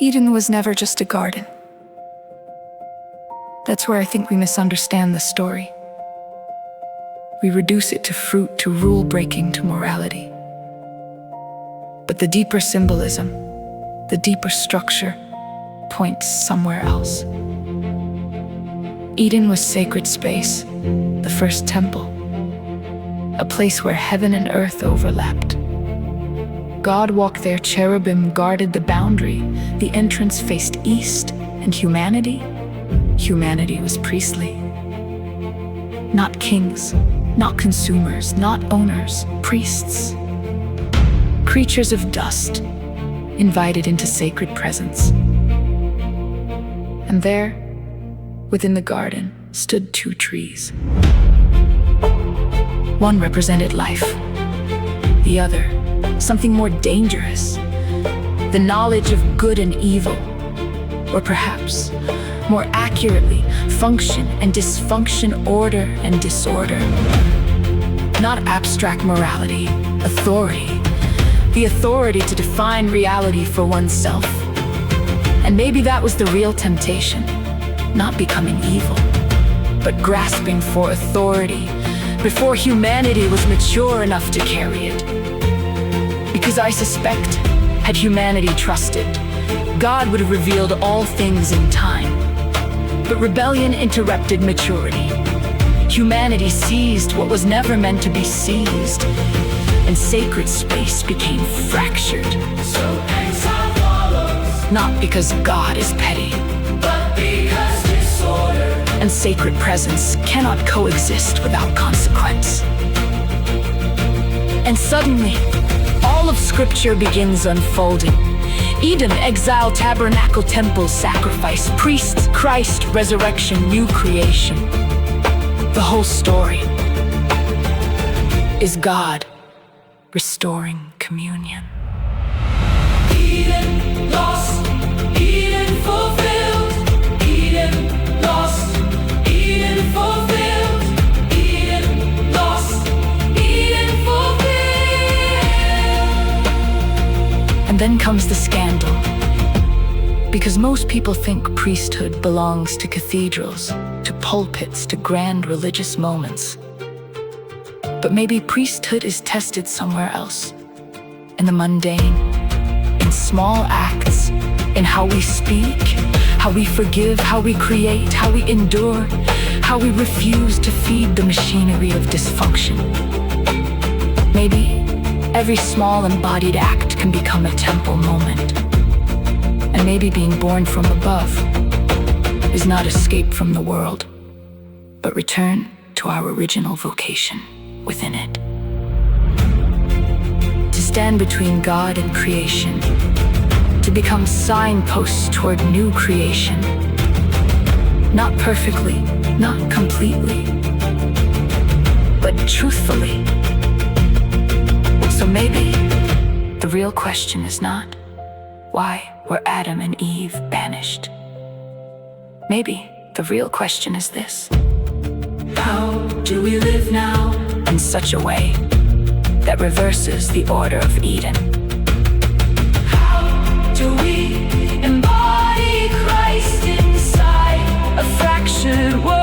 Eden was never just a garden. That's where I think we misunderstand the story. We reduce it to fruit, to rule-breaking, to morality. But the deeper symbolism, the deeper structure, points somewhere else. Eden was sacred space, the first temple, a place where heaven and earth overlapped. God walked there, cherubim guarded the boundary, the entrance faced east, and humanity was priestly. Not kings, not consumers, not owners, priests. Creatures of dust, invited into sacred presence. And there, within the garden, stood two trees. One represented life, the other, something more dangerous, the knowledge of good and evil, or perhaps, more accurately, function and dysfunction, order and disorder. Not abstract morality, authority, the authority to define reality for oneself. And maybe that was the real temptation, not becoming evil, but grasping for authority before humanity was mature enough to carry it. Because I suspect, had humanity trusted, God would have revealed all things in time. But rebellion interrupted maturity. Humanity seized what was never meant to be seized, and sacred space became fractured. So exile follows, not because God is petty, but because disorder and sacred presence cannot coexist without consequence. And suddenly, all of Scripture begins unfolding. Eden, exile, tabernacle, temple, sacrifice, priests, Christ, resurrection, new creation. The whole story is God restoring communion. Eden lost, Eden fulfilled. Eden lost, Eden fulfilled. Eden lost, Eden fulfilled. And then comes the scandal. Because most people think priesthood belongs to cathedrals, to pulpits, to grand religious moments. But maybe priesthood is tested somewhere else, in the mundane, in small acts, in how we speak, how we forgive, how we create, how we endure, how we refuse to feed the machinery of dysfunction. Maybe every small embodied act can become a temple moment. And maybe being born from above is not escape from the world, but return to our original vocation within it. To stand between God and creation, to become signposts toward new creation. Not perfectly, not completely, but truthfully. So maybe the real question is not, why were Adam and Eve banished? Maybe the real question is this: how do we live now in such a way that reverses the order of Eden? How do we embody Christ inside a fractured world?